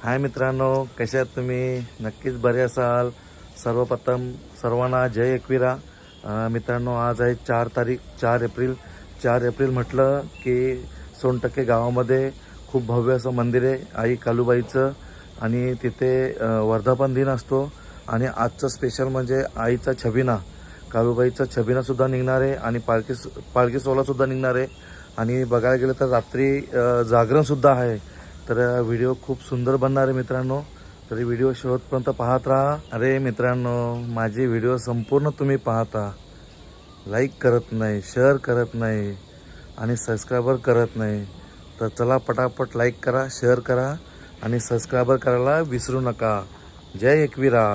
हाय मित्रांनो, कसे आहात तुम्ही? नक्कीच बरे असाल. सर्वप्रथम सर्वांना जय एकविरा. मित्रांनो, आज आहे 4 एप्रिल. 4 एप्रिल म्हटलं की सोनटक्के गावामध्ये खूप भव्य असं मंदिर आहे आई कालूबाईचं, आणि तिथे वर्धापन दिन असतो. आणि आजचं स्पेशल म्हणजे आईचा छबिना, कालूबाईचा छबिनासुद्धा निघणार आहे आणि पालखी सोहळासुद्धा निघणार आहे. आणि बघायला गेलं तर रात्री जागरणसुद्धा आहे. तर व्हिडिओ खूप सुंदर बनणार आहे मित्रांनो. तरी व्हिडिओ शेवटपर्यंत पाहत राहा. अरे मित्रांनो, माझी व्हिडिओ संपूर्ण तुम्ही पाहता, लाईक करत नाही, शेअर करत नाही आणि सबस्क्रायबर करत नाही. तर चला पटापट लाईक करा, शेअर करा आणि सबस्क्रायबर करायला विसरू नका. जय एकविरा.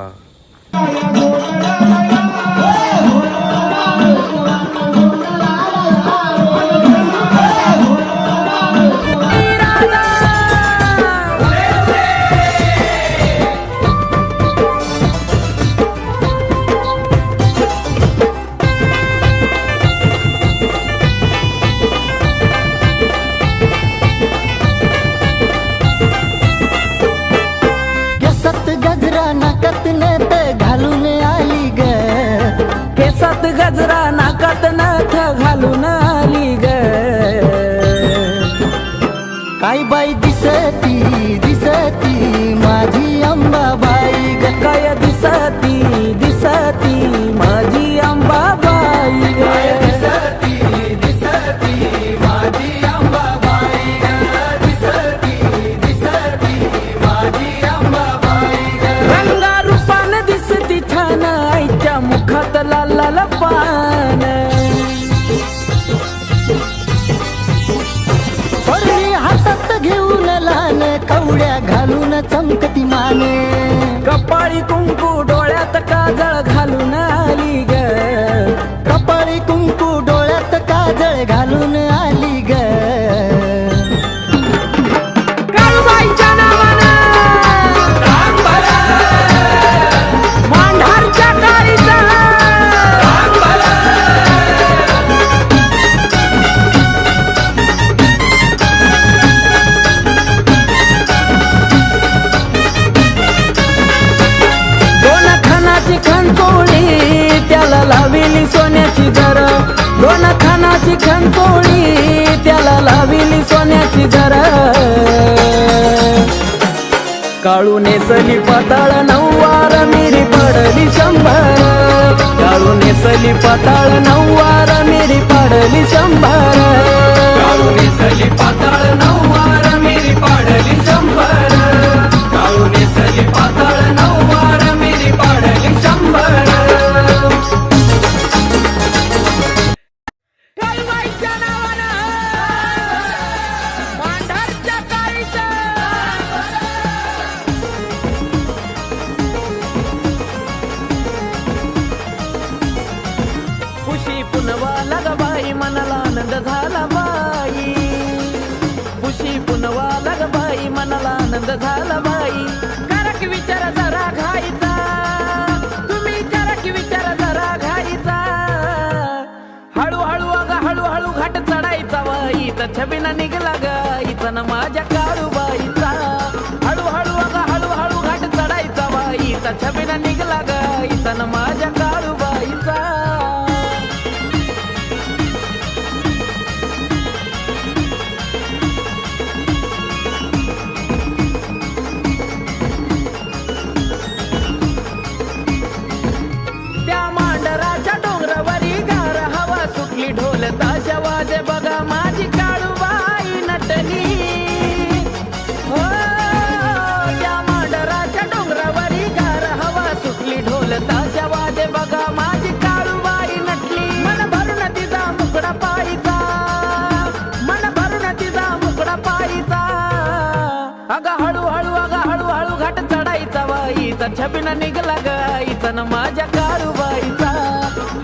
केसात गजरा नाकात नथ घालून आली ग. काय बाई दिसती दिसती माझी अंबाबाई ग. काय दिसती दिसती माझी अंबाबाई ग. दिसती दिसती माझी अंबाबाई ग. दिसती दिसती माझी अंबाबाई ग. रंगा रूपान दिसती छान आईच्या मुखात लाल लाल पान. पडली हातात घेऊन लान कवड्या घालून चमकती माने. कपाळी कुंकू डोळ्यात काजळ घालून आली ग. कपाळी कुंकू डोळ्यात काजळ घालून आली ग. काळूबाईच्या नावानं मांढारच्या काळीचा खंतोळी त्याला लाविली सोन्याची झर. दोन खानाची खंतोळी त्याला लाविली सोन्याची झर. काळू नेसली पाताळ नऊवार मिरी पडली 100. काळू नेसली पाताळ नऊवार मिरी पडली 100. काळू नेसली पाताळ नऊवार मिरी पडली 100. काळू नेसली पाताळ नऊवार मिरी पडली 100. काळूबाईच्या नावानं मांढारच्या काळीचं. खुशी पुनवा लग बाई मनाला आनंद झाला बाई. खुशी पुनवा लग बाई मनाला आनंद झाला बाई. करक विचार जरा घाईचा, तुम्ही करक विचार जरा घाईचा. हळूहळू अगं हळूहळू घाट चढायचा बाई. तर छबिना निघला गाईचा ना माझ्या काळूबाईचा. हळूहळू अगं हळूहळू घाट चढायचा बाई. तर छबिना निघला गाईचा ना माझ्या काळूबाईचा. ढोल ताशा वाजे बघा माझी काळूबाई नटली. हो त्या मांडराच्या डोंगरावरी गार हवा सुटली. ढोल ताशा वाजे बघा माझी काळूबाई नटली. मन भरून तिचा मुकडा पायीचा, मन भरून तिचा मुकडा पायीचा. अगं हळूहळू अगं हळूहळू घाट चढायचा बाईचा. छबिना निघला गाईचा ना माझ्या काळूबाईचा.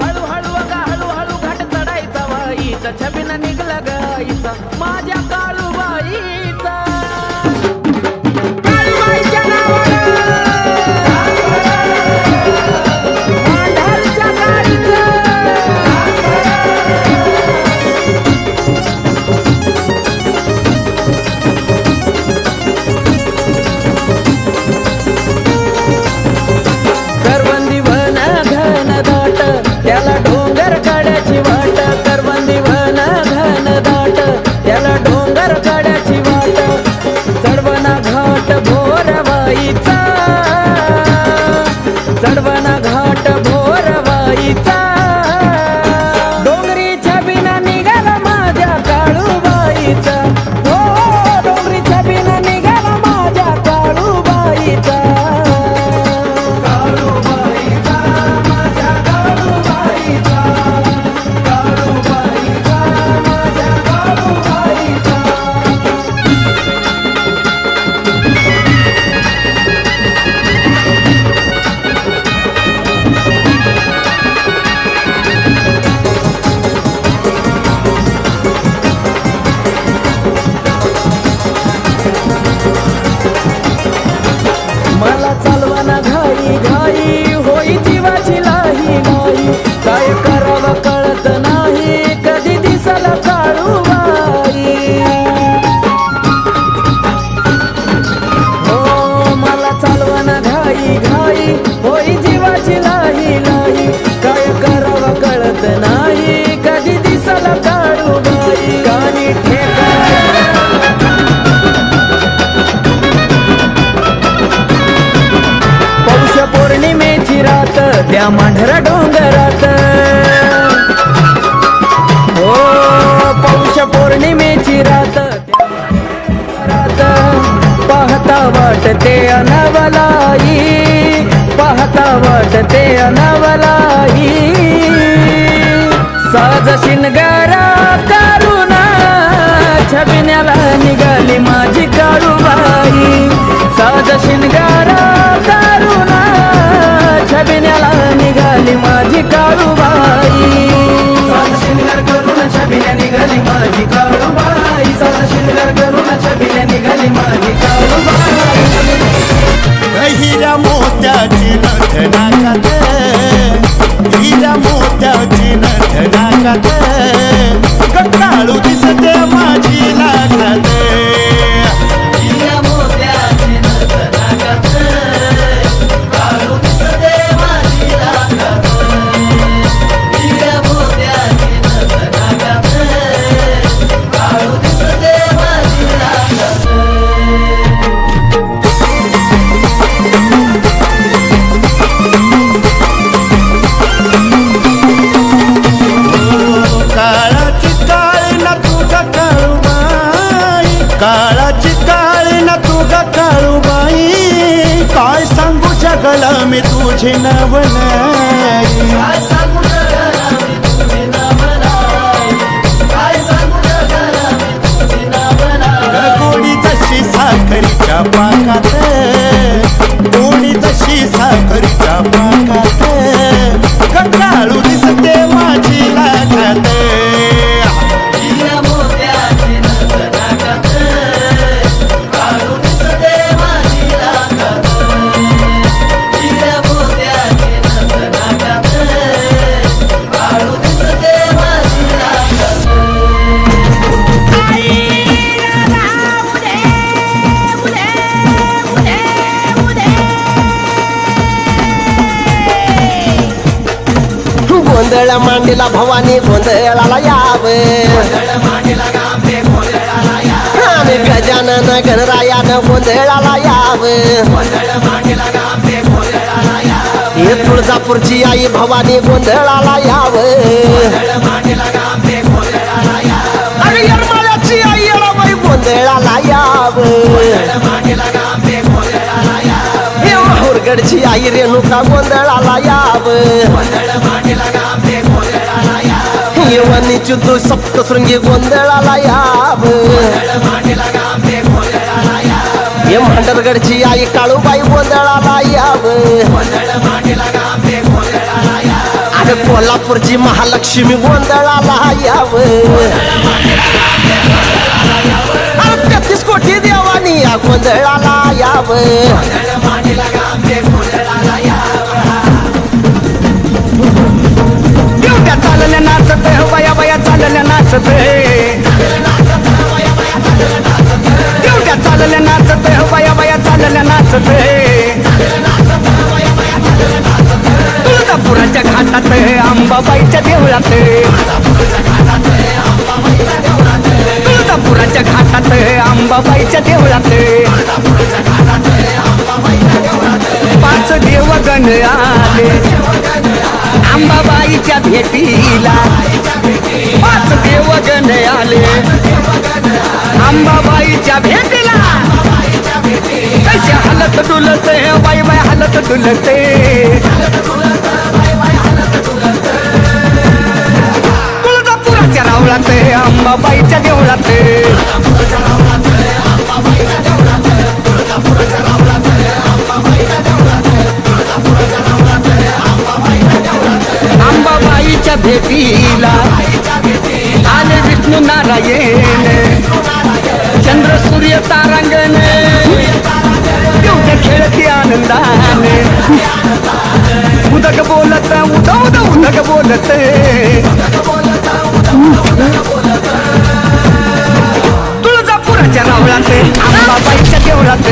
हळूहळू अगं हळूहळू घाट चढायचा बाईचा. छबिना निघला गाईचा माझ्या काळूबाईचा. काळूबाईच्या नावानं मांढारच्या काळीचं. त्या मांढरा डोंगरात हो पौष पौर्णिमेची रात पाहता वाटते अनवलाई पाहता वाटते अनवलाई साज शिनगारा करुणा छबिन्याला निघाली माझी काळूबाई साज शिनगारा करुणा छबिन्याला निघाली माझी काळूबाई साज शिनगार करून छबिन्या निघाली माझी काळूबाई साज शिनगार करून छबिन्या निघाली माझी काळूबाई हिरा मोत्याची नथ नाकात हिरा मोत्याची नथ नाकात काळू दिसते माझी लाखात हिरा मोत्याची नथ नाकात काळू दिसते माझी लाखात हिरा मोत्याची नथ नाकात काळू दिसते माझी लाखात काळाची काळी ना तुझा काळूबाई काळाची काळी ना तुझा काळूबाई काय सांगू जगाला मी तुझे नवलाई काय सांगू जगाला मी तुझे नावलाई काय सांगू जगाला मी तुझे नावलाई गोडी तशी साखरीच्या पाकात गोडी तशी साखरीच्या पाकात काळू दिसते माझी लाखात हिरा मोत्याची नथ नाकात काळू दिसते माझी लाखात हिरा मोत्याची नथ नाकात काळू दिसते माझी लाखात गोंधळ मांडीला भवानी गोंधळाला यावे आणि गजानन गणरायानं गोंधळाला यावे हे तुळजापूरची आई भवानी गोंधळाला यावे आणि येरमाळ्याची आई येळाबाई गोंधळाला यावे हे माहूरगडची आई रेणुका गोंधळाला यावे येवनी चिंतू सप्तशृंगी गोंधळाला याव हे मांडरगडची आई काळूबाई गोंधळाला याव आणि कोल्हापूरची महालक्ष्मी गोंधळाला याव 33 कोटी देवानी या गोंधळाला याव एवढ्या चालल्या नाचत बया बया चालल्या नाचत एवढ्या चालल्या नाचत बया बया चालल्या नाचत तुळजापुराच्या घाटात अंबाबाईच्या देवळात तुळजापुराच्या घाटात अंबाबाईच्या देवळात 5 देवगण आले अंबाबाईच्या भेटीला 5 देवगण आले अंबाबाईच्या भेटीला कसे हालत डुलते बाई बाई हालत डुलते तुळजापुराच्या रावळात अंबाबाईच्या देवळात अंबाबाईच्या भेटीला आले विष्णू नारायण चंद्र सूर्य तारांगण एवढे खेळती आनंदाने उदक बोलत उदक बोलत तुळजापुराच्या रावळात अंबाबाईच्या देवळात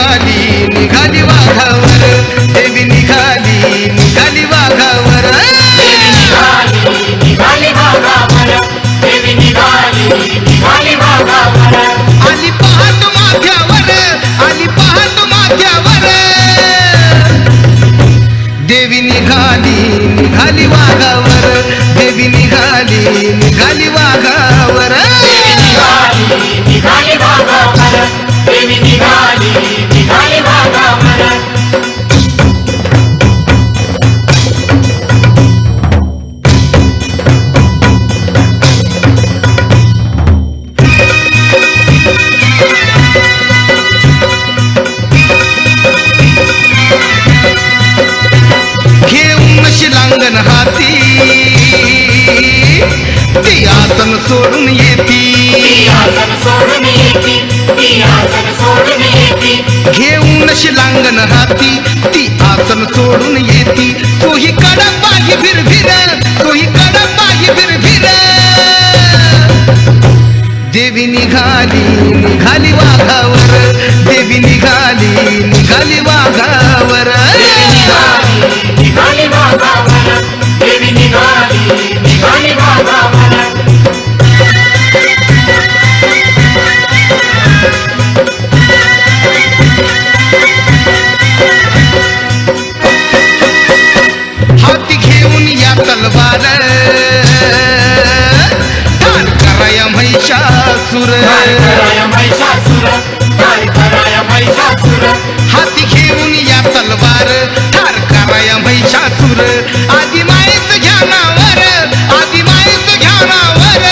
निघाली निघाली वाघावर देवी निघाली निघाली वाघावर आली पहाट माथ्यावर आली पहाट माथ्यावर देवी निघाली निघाली वाघावर देवी निघाली निघाली वाघावर घेऊन शिलांगण हाती ती आसन सोडून येती घेऊन शिलांगण हाती ती आसन सोडून येती तोही कडपाही भिरभिर तोही कडपाही भिरभिर देवी निघाली निघाली वाघावर देवी निघाली निघाली वाघावर हाती घेऊन या तलवार ठार कराया महिषासुर हाती घेऊन या तलवार ठार कराया महिषासुर आदि मायेच घ्यानावर आदि मायेच घ्यानावर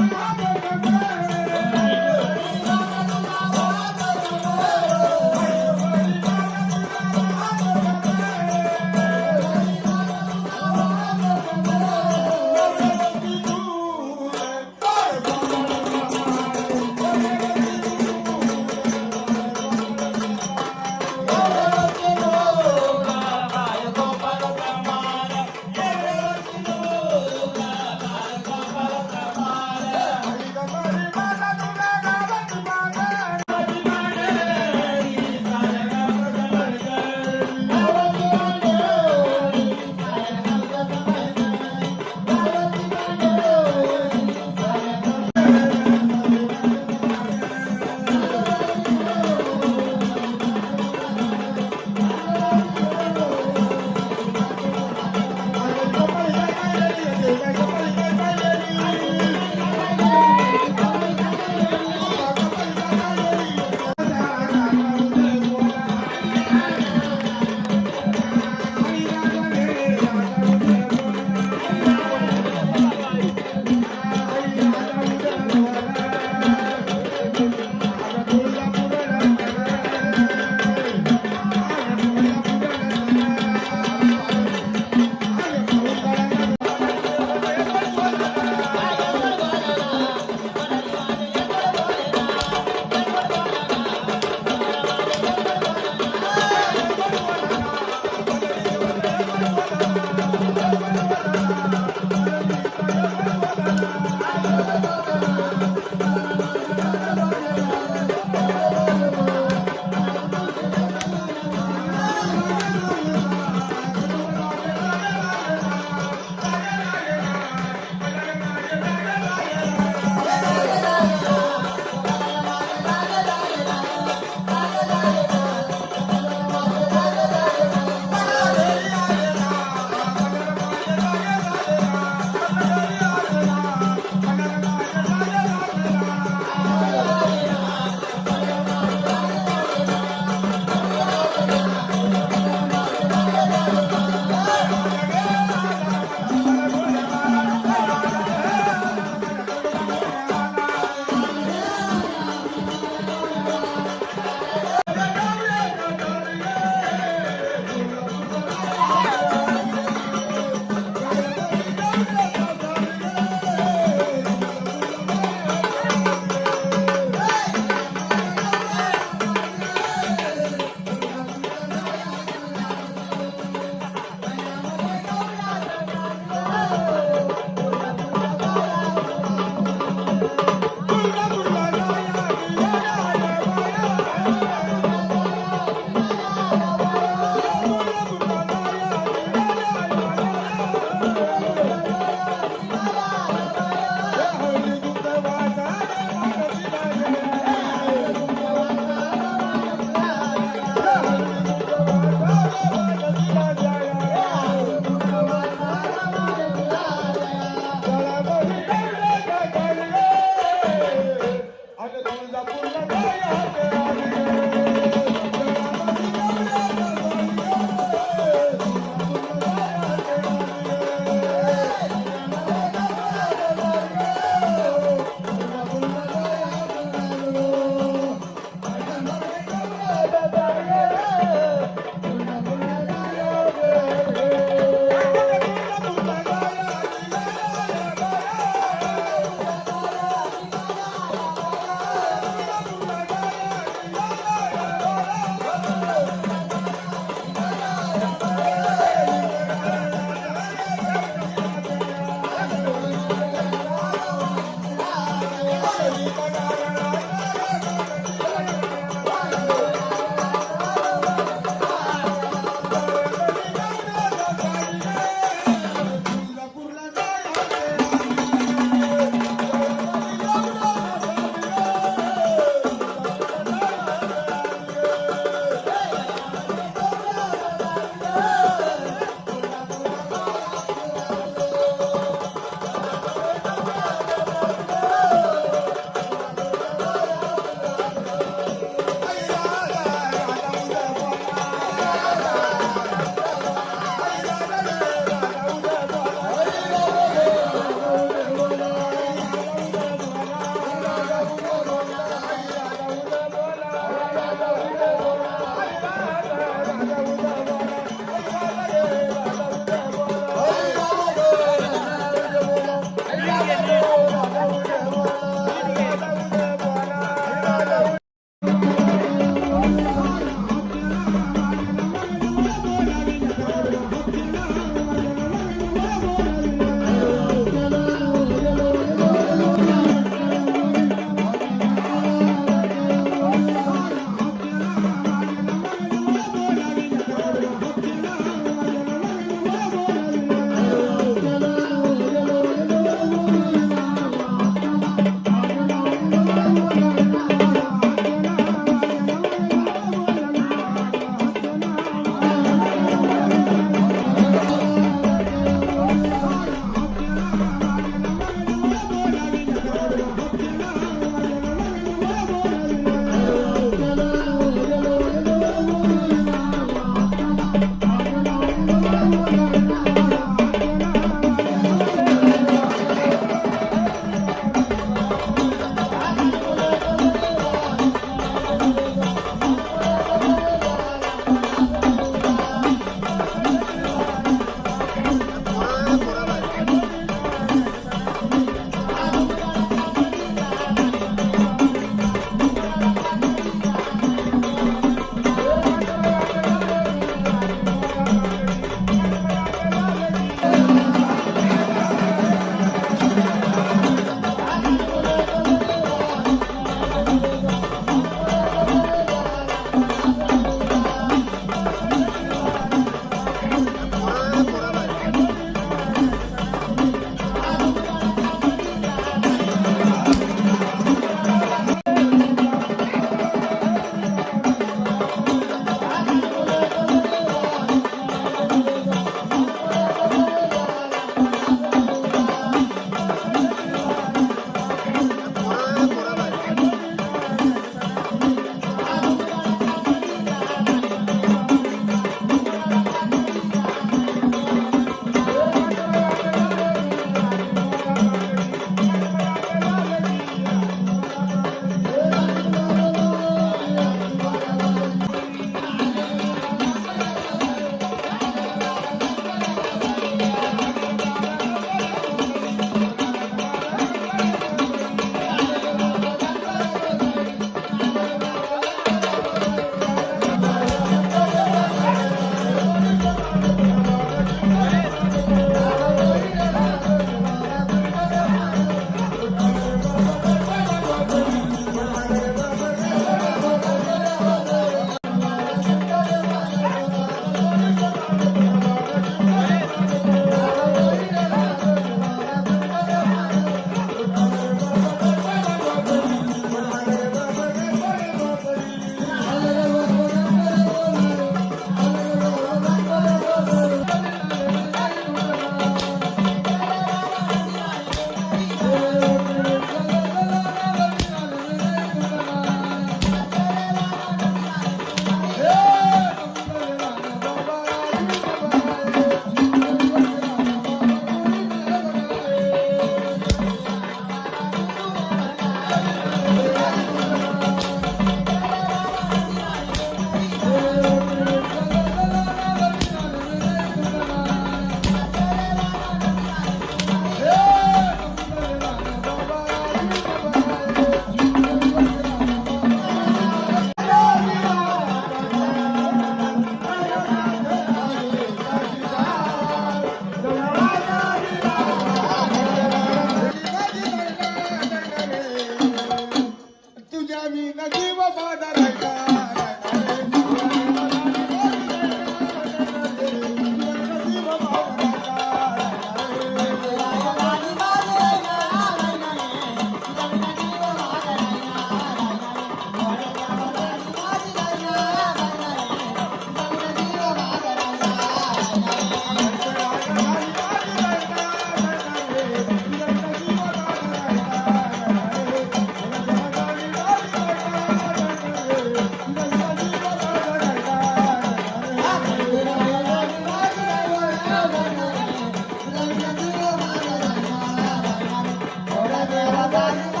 Hare